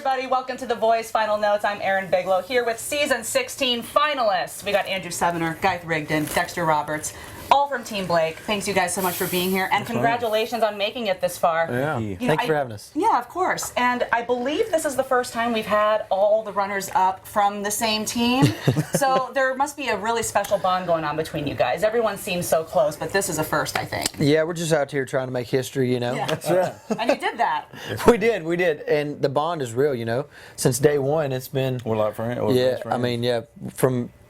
everybody. Welcome to The Voice Final Notes. I'm Erin Bigelow here with season 16 finalists. We got Andrew Sevener, Gyth Rigdon, Dexter Roberts, all from Team Blake. Thanks you guys so much for being here, and congratulations on making it this far. Yeah, thanks for having us. Yeah, of course. And I believe this is the first time we've had all the runners up from the same team. So there must be a really special bond going on between you guys. Everyone seems so close, but this is a first, I think. Yeah, we're just out here trying to make history, you know. Yeah. That's right. And you did that. We did. And the bond is real, you know. Since day one, it's been... We're like friends. Yeah,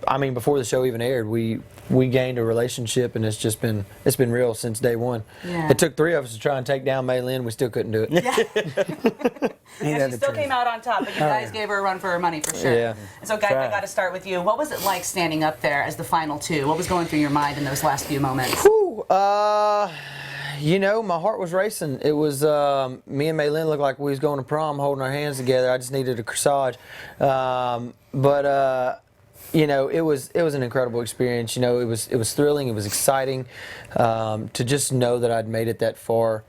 I mean, before the show even aired, we gained a relationship, and it's been real since day one. Yeah. It took 3 of us to try and take down Maelyn. We still couldn't do it. Yeah. And she still came out on top, but you guys gave her a run for her money for sure. Yeah. And so, Gyth, I got to start with you. What was it like standing up there as the final two? What was going through your mind in those last few moments? Whew, you know, my heart was racing. It was me and Maelyn looked like we was going to prom, holding our hands together. I just needed a corsage, you know, it was an incredible experience. You know, it was thrilling. It was exciting to just know that I'd made it that far,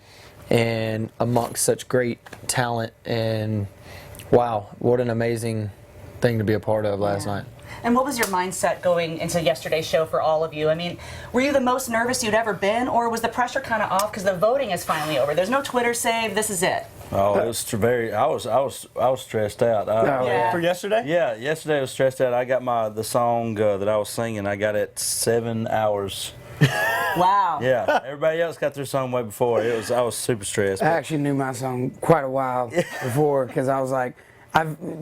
and amongst such great talent. And wow, what an amazing thing to be a part of last night. And what was your mindset going into yesterday's show for all of you? I mean, were you the most nervous you'd ever been, or was the pressure kind of off because the voting is finally over? There's no Twitter save. This is it. Oh, it was very. I was stressed out. For yesterday? Yeah, yesterday I was stressed out. I got the song that I was singing. I got it 7 hours. Wow. Yeah, everybody else got their song way before. I was super stressed. I actually knew my song quite a while before, because I was like,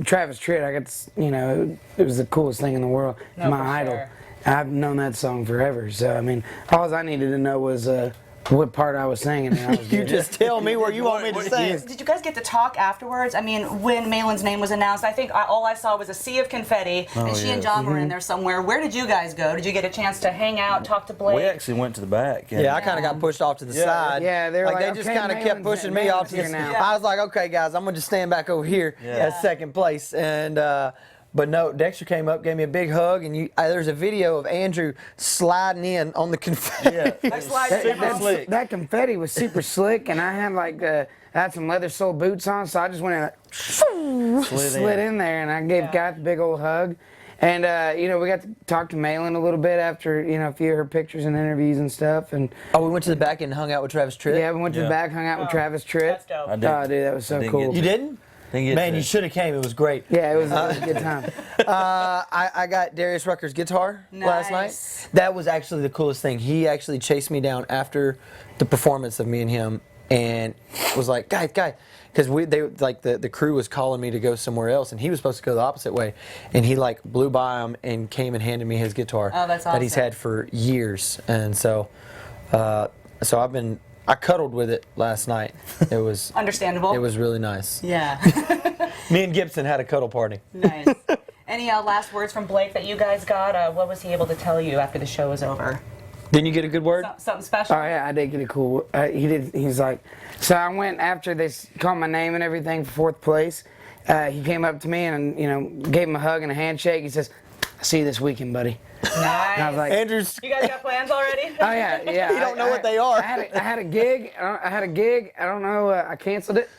Travis Tritt, I got this, you know, it was the coolest thing in the world. No, my idol. sure. I've known that song forever. So, I mean, all I needed to know was what part I was singing. And I was You good. just tell me where you want me to sing. Did you guys get to talk afterwards? I mean, when Maelyn's name was announced, I think all I saw was a sea of confetti, and she and John were in there somewhere. Where did you guys go? Did you get a chance to hang out, talk to Blake? We actually went to the back. Yeah, I kind of got pushed off to the side. Yeah, they were like, they just okay, kind of kept Maelyn's pushing me off to the here now. I was like, okay, guys, I'm gonna just stand back over here at second place. And but no, Dexter came up, gave me a big hug, and there's a video of Andrew sliding in on the confetti. Yeah, That confetti was super slick, and I had I had some leather sole boots on, so I just went in, slid in there, and I gave Gyth a big old hug. And you know, we got to talk to Maelyn a little bit after, you know, a few of her pictures and interviews and stuff. And we went to the back and hung out with Travis Tritt. yeah, we went to the back, hung out with Travis Tritt. That's dope. I did. Oh, dude, that was so cool. You didn't? Man, you should have came. It was great. Yeah, it was a good time. I got Darius Rucker's guitar last night. That was actually the coolest thing. He actually chased me down after the performance of me and him, and was like, guy, because the crew was calling me to go somewhere else, and he was supposed to go the opposite way, and he like blew by him and came and handed me his guitar. Oh, that's awesome. That he's had for years, and so I cuddled with it last night. It was understandable. It was really nice. Yeah. Me and Gibson had a cuddle party. Nice. Any last words from Blake that you guys got? What was he able to tell you after the show was over? Didn't you get a good word? Something special? Oh yeah, I did get a cool. He did. He's like, so I went after they called my name and everything for 4th place. He came up to me and, you know, gave him a hug and a handshake. He says, "I see you this weekend, buddy." Nice. I was like, Andrew's. You guys got plans already? oh yeah. You don't know what they are. I had a gig. I don't know. I canceled it.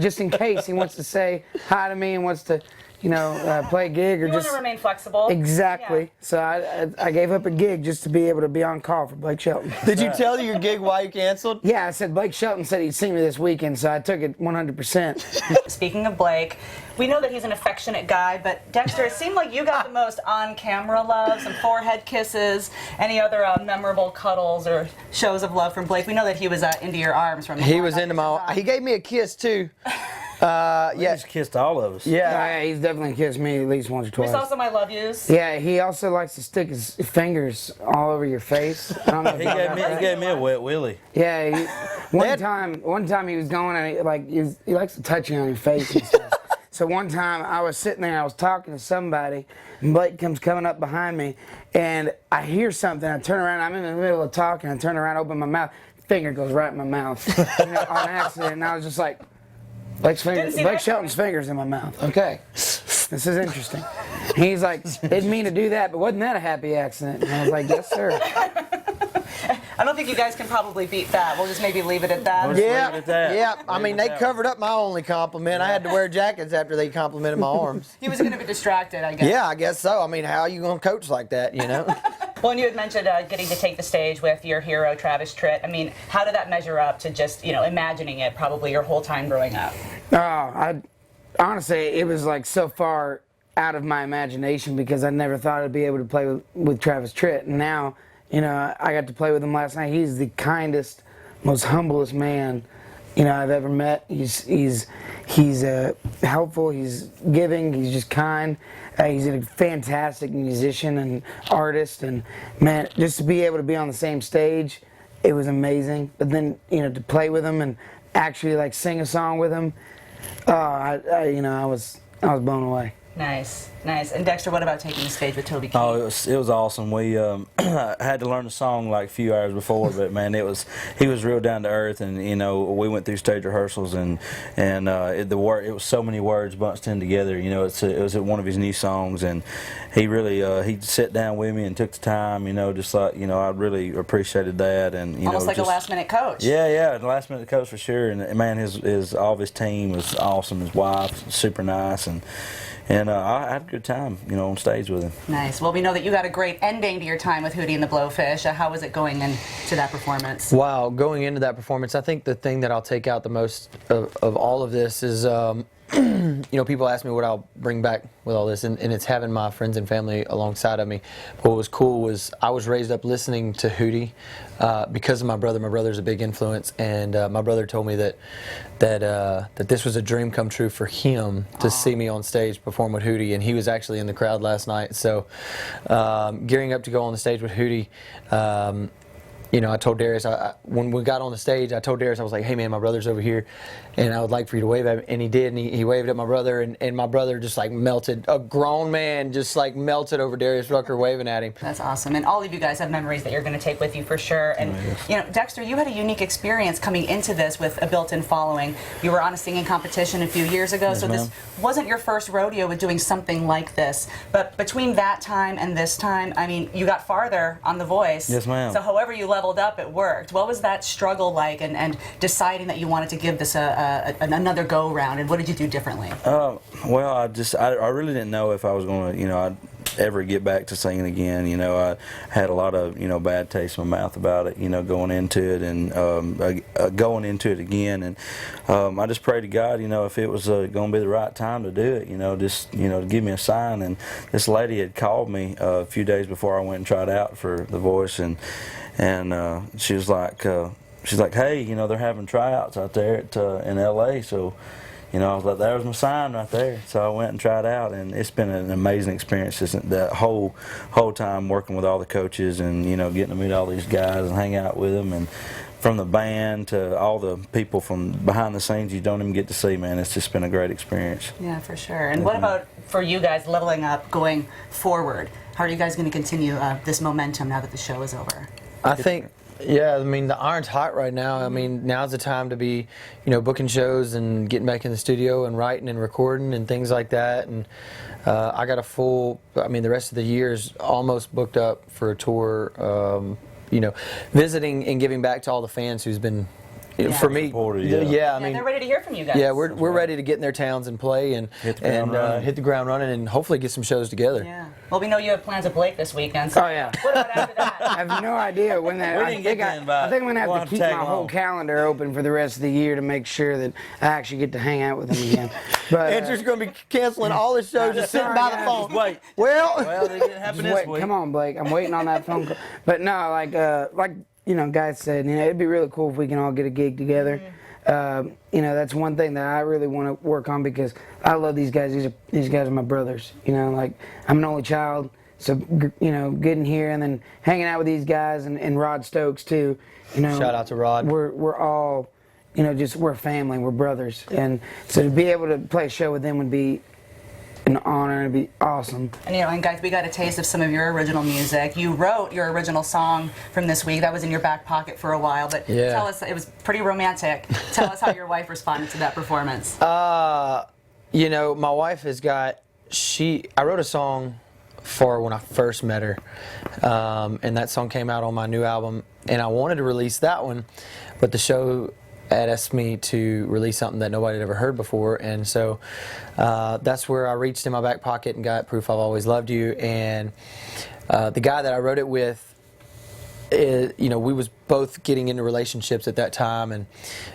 Just in case he wants to say hi to me and wants to, you know, play a gig or You just want to remain flexible. exactly. Yeah. So I gave up a gig just to be able to be on call for Blake Shelton. Did you tell your gig why you canceled? Yeah, I said Blake Shelton said he'd see me this weekend, so I took it 100%. Speaking of Blake, we know that he's an affectionate guy, but Dexter, it seemed like you got the most on-camera love, some forehead kisses, any other memorable cuddles or shows of love from Blake. We know that he was into your arms from. He was into my. He gave me a kiss too. He just kissed all of us. Yeah, he's definitely kissed me at least once or We twice. saw some I love yous. Yeah, he also likes to stick his fingers all over your face. I don't know if He y'all gave got me that. he gave me a wet willy. Yeah, one time he was going and he likes to touch you on your face and stuff. So one time I was sitting there, I was talking to somebody, and Blake comes coming up behind me, and I hear something. I turn around, I'm in the middle of talking, I turn around, open my mouth, finger goes right in my mouth, you know, on accident, and I was just like, Blake Shelton's fingers in my mouth. Okay, this is interesting. He's like, didn't mean to do that, but wasn't that a happy accident? And I was like, yes, sir. I don't think you guys can probably beat that. We'll just maybe leave it at that. We'll just leave Yeah, it at that. yeah. I Leave mean, it they at that. covered up my only compliment. I had to wear jackets after they complimented my arms. He was going to be distracted, I guess. Yeah, I guess so. I mean, how are you going to coach like that, you know? Well, and you had mentioned getting to take the stage with your hero, Travis Tritt. I mean, how did that measure up to just, imagining it probably your whole time growing up? Honestly, it was like so far out of my imagination because I never thought I'd be able to play with Travis Tritt. And now, I got to play with him last night. He's the kindest, most humblest man, I've ever met. He's helpful. He's giving. He's just kind. He's a fantastic musician and artist. And man, just to be able to be on the same stage, it was amazing. But then, to play with him and actually like sing a song with him, I was blown away. Nice. And Dexter, what about taking the stage with Toby Keith? Oh, it was awesome. We had to learn the song like a few hours before, but man, he was real down to earth, and we went through stage rehearsals, and it was so many words bunched in together. It was one of his new songs, and he really he sat down with me and took the time. Just like I really appreciated that, and almost like a last minute coach. Yeah, the last minute coach for sure. And man, his all of his team was awesome. His wife, super nice, and I had a good time, on stage with him. Nice. Well, we know that you got a great ending to your time with Hootie and the Blowfish. How was it going into that performance? Wow, going into that performance, I think the thing that I'll take out the most of all of this is, people ask me what I'll bring back with all this, and it's having my friends and family alongside of me. What was cool was I was raised up listening to Hootie because of my brother. My brother's a big influence, and my brother told me that this was a dream come true for him to see me on stage perform with Hootie, and he was actually in the crowd last night. So gearing up to go on the stage with Hootie, I told Darius, when we got on the stage, I told Darius, I was like, hey man, my brother's over here, and I would like for you to wave at him. And he did, and he waved at my brother, and my brother just like melted. A grown man just like melted over Darius Rucker waving at him. That's awesome. And all of you guys have memories that you're going to take with you for sure. And, Dexter, you had a unique experience coming into this with a built-in following. You were on a singing competition a few years ago, so this wasn't your first rodeo with doing something like this. But between that time and this time, I mean, you got farther on The Voice. Yes, ma'am. So however you leveled up, it worked. What was that struggle like, and deciding that you wanted to give this another go-round, and what did you do differently? Well, I really didn't know if I was going to, I'd ever get back to singing again. I had a lot of, bad taste in my mouth about it, going into it, and going into it again. And I just prayed to God, if it was going to be the right time to do it, to give me a sign. And this lady had called me a few days before I went and tried out for The Voice, and she was like, hey, they're having tryouts out there in L.A., so, I was like, there was my sign right there. So I went and tried out, and it's been an amazing experience that whole time working with all the coaches and, getting to meet all these guys and hang out with them, and from the band to all the people from behind the scenes you don't even get to see, man. It's just been a great experience. Yeah, for sure. And what about for you guys leveling up going forward? How are you guys going to continue this momentum now that the show is over? I think, yeah, I mean, the iron's hot right now. I mean, now's the time to be, booking shows and getting back in the studio and writing and recording and things like that. And I got the rest of the year is almost booked up for a tour, visiting and giving back to all the fans who's been, for me, supported, I mean, they're ready to hear from you guys. Yeah, we're ready to get in their towns and play and hit the ground running and hopefully get some shows together. Yeah. Well, we know you have plans with Blake this weekend. So Oh, yeah. What about after that? I have no idea when that. We didn't get the invite. I think I'm gonna We'll have to have to keep my tag whole along. calendar open for the rest of the year to make sure that I actually get to hang out with him again. But Andrew's going to be canceling all his shows just sitting by the guys. phone. Wait. Well, Well, it didn't happen just this wait, week. come on, Blake. I'm waiting on that phone call. But no, like guys said, it'd be really cool if we can all get a gig together. That's one thing that I really want to work on because I love these guys. These guys are my brothers. I'm an only child, so getting here and then hanging out with these guys and Rod Stokes too. Shout out to Rod. We're all, we're a family. We're brothers, and so to be able to play a show with them would be an honor. It'd be awesome. And guys, we got a taste of some of your original music. You wrote your original song from this week. That was in your back pocket for a while, but tell us, it was pretty romantic. Tell us how your wife responded to that performance. my wife has got, I wrote a song for her when I first met her, and that song came out on my new album, I wanted to release that one, but the show had asked me to release something that nobody had ever heard before, and so that's where I reached in my back pocket and got Proof I've Always Loved You. And the guy that I wrote it with, we was both getting into relationships at that time, and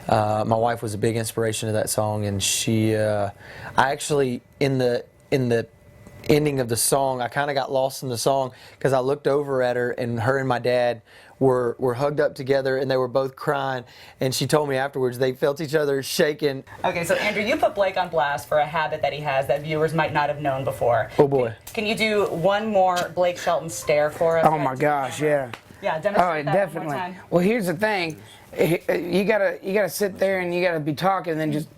my wife was a big inspiration of that song. And I actually in the ending of the song, I kind of got lost in the song because I looked over at her, and her and my dad were hugged up together, and they were both crying. And she told me afterwards they felt each other shaking. Okay, so Andrew, you put Blake on blast for a habit that he has that viewers might not have known before. Oh boy! Can you do one more Blake Shelton stare for us? Oh my gosh, yeah. Yeah, demonstrate that definitely. one more time. Well, here's the thing, you gotta sit there and you gotta be talking, and then just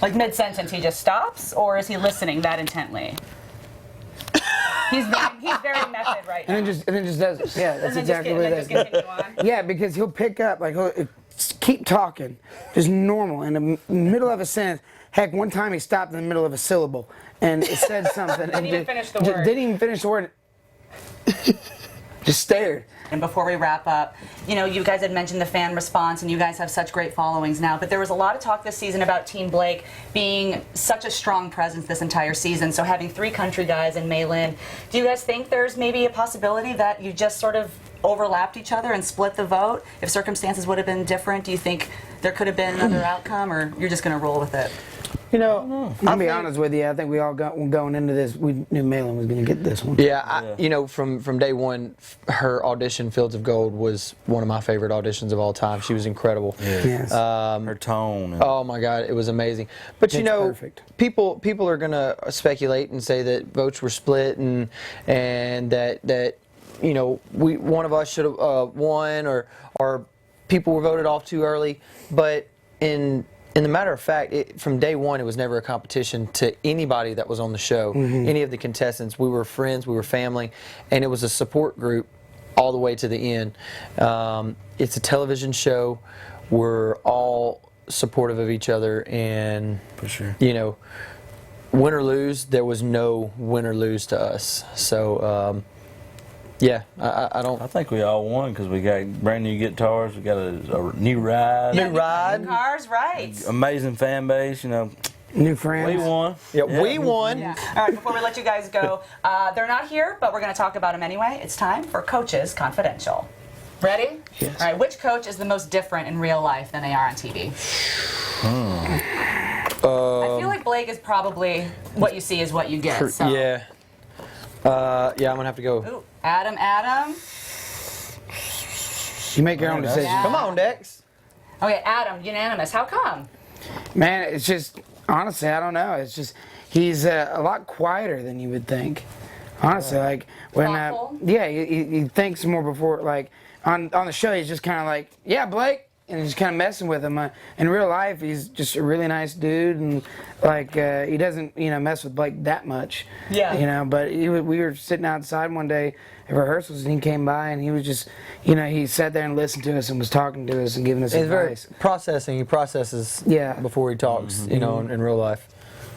Like mid-sentence, he just stops, or is he listening that intently? He's very method right now. and then just does it. Yeah, that's exactly what it is. Just continue on. Yeah, because he'll pick up, like, he'll keep talking, just normal, in the middle of a sentence. Heck, one time he stopped in the middle of a syllable and it said something. Didn't even finish the word. Didn't even finish the word. Just stared. And before we wrap up, you guys had mentioned the fan response, and you guys have such great followings now, but there was a lot of talk this season about Team Blake being such a strong presence this entire season, so having 3 country guys and Maelyn, do you guys think there's maybe a possibility that you just sort of overlapped each other and split the vote? If circumstances would have been different, do you think there could have been another outcome, or you're just going to roll with it? I'll be honest with you. I think we all going into this, we knew Maelyn was going to get this one. Yeah, from day one, her audition, Fields of Gold, was one of my favorite auditions of all time. She was incredible. Yeah. Yes. Her tone. And Oh my God, it was amazing. But Perfect. people are gonna speculate and say that votes were split and that one of us should have won, or people were voted off too early. But in the matter of fact, from day one, it was never a competition to anybody that was on the show, any of the contestants. We were friends, we were family, and it was a support group all the way to the end. It's a television show. We're all supportive of each other, and for sure. Win or lose, there was no win or lose to us. So, yeah, I don't. I think we all won because we got brand new guitars. We got a new ride. New ride. Cars, right. Amazing fan base. New friends. We won. Yeah, we won. Yeah. All right, before we let you guys go, they're not here, but we're going to talk about them anyway. It's time for Coaches Confidential. Ready? Yes. All right, which coach is the most different in real life than they are on TV? I feel like Blake is probably what you see is what you get. So. Yeah. I'm gonna have to go. Ooh, Adam. You make your own decision. Yeah. Come on, Dex. Okay, Adam, unanimous. How come? Man, it's just, honestly, I don't know. It's just, he's a lot quieter than you would think. Honestly, like, when, Thoughtful? he thinks more before, like, on the show, he's just kind of like, yeah, Blake, and he's kind of messing with him. In real life, he's just a really nice dude, and, like, he doesn't, mess with Blake that much. Yeah. But we were sitting outside one day at rehearsals, and he came by, and he was just, he sat there and listened to us and was talking to us and giving us He's very advice. processing. He processes before he talks, in real life.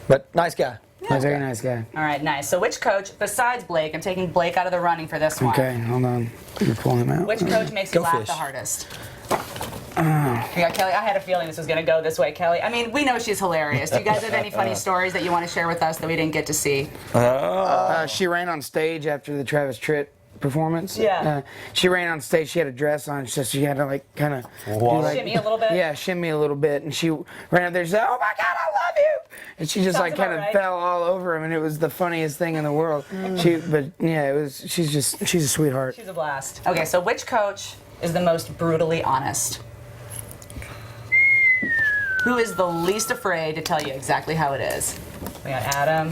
But nice guy. He's a very nice guy. All right, nice. So which coach, besides Blake, I'm taking Blake out of the running for this one. Okay, hold on. You're pulling him out. Which coach makes you Go laugh fish. the hardest? Yeah, Kelly, I had a feeling this was going to go this way, Kelly. I mean, we know she's hilarious. Do you guys have any funny stories that you want to share with us that we didn't get to see? She ran on stage after the Travis Tritt performance. Yeah. She ran on stage. She had a dress on, so she had to kind of Shimmy a little bit? Yeah, shimmy a little bit, and she ran up there. She said, "Oh my God, I love you!" And she just Sounds kind of about right. fell all over him, and it was the funniest thing in the world. She's a sweetheart. She's a blast. Okay, so which coach is the most brutally honest? Who is the least afraid to tell you exactly how it is? We got Adam.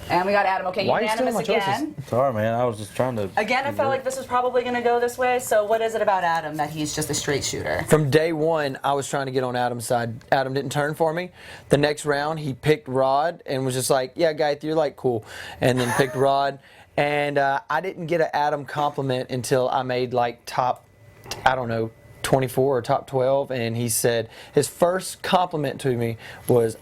And we got Adam. Okay, Why are you stealing unanimous my again. choices? Sorry, man. I was just trying to. Again, I felt like this was probably going to go this way. So what is it about Adam that he's just a straight shooter? From day one, I was trying to get on Adam's side. Adam didn't turn for me. The next round, he picked Rod and was just like, "Yeah, Gyth, you're like cool," and then picked Rod. And I didn't get an Adam compliment until I made like top, 24 or top 12. And he said his first compliment to me was,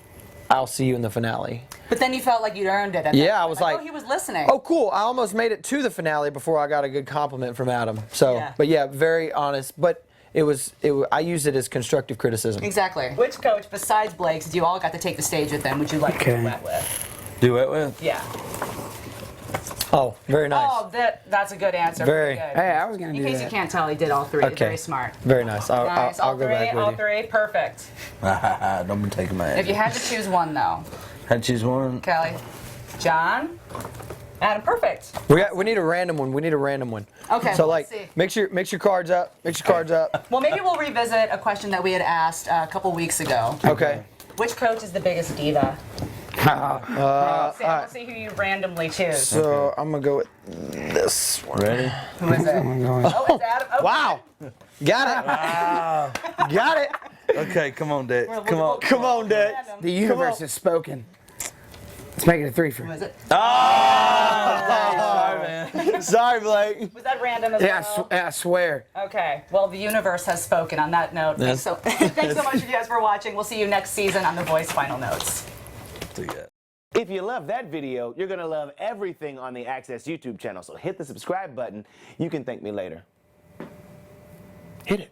I'll see you in the finale. But then you felt like you'd earned it. Yeah, I was like, oh, he was listening. Oh, cool. I almost made it to the finale before I got a good compliment from Adam. So, Yeah. but yeah, very honest. But I used it as constructive criticism. Exactly. Which coach besides Blake, since you all got to take the stage with them, would you like to duet with? Duet with? Yeah. Oh, very nice. Oh, that's a good answer. Very. Good. Hey, I was gonna do In case that. you can't tell, he did all three. Okay. Very smart. Very nice. Nice. I'll go back with all you. three. Perfect. Don't be taking my If you had to choose one, though, Had to choose one. Kelly, John, Adam. Perfect. We need a random one. We need a random one. Okay, So well, like, let's see. mix your cards up. Mix your cards up. Well, maybe we'll revisit a question that we had asked a couple weeks ago. Okay. Which coach is the biggest diva? Let's see who you randomly choose. So I'm gonna go with this one. Ready? Who is it? Oh, it's Adam. Okay. Wow. Got it. Got it. Okay, come on, Dex. Come on. Come on, Dex. Random. The universe has spoken. Let's make it a 3 for Who is it? Sorry, man. Sorry, Blake. Was that random as Yeah, well? I swear. Okay. Well, the universe has spoken on that note. Thanks so much, you guys, for watching. We'll see you next season on The Voice Final Notes. See ya. If you love that video, you're going to love everything on the Access YouTube channel. So hit the subscribe button. You can thank me later. Hit it.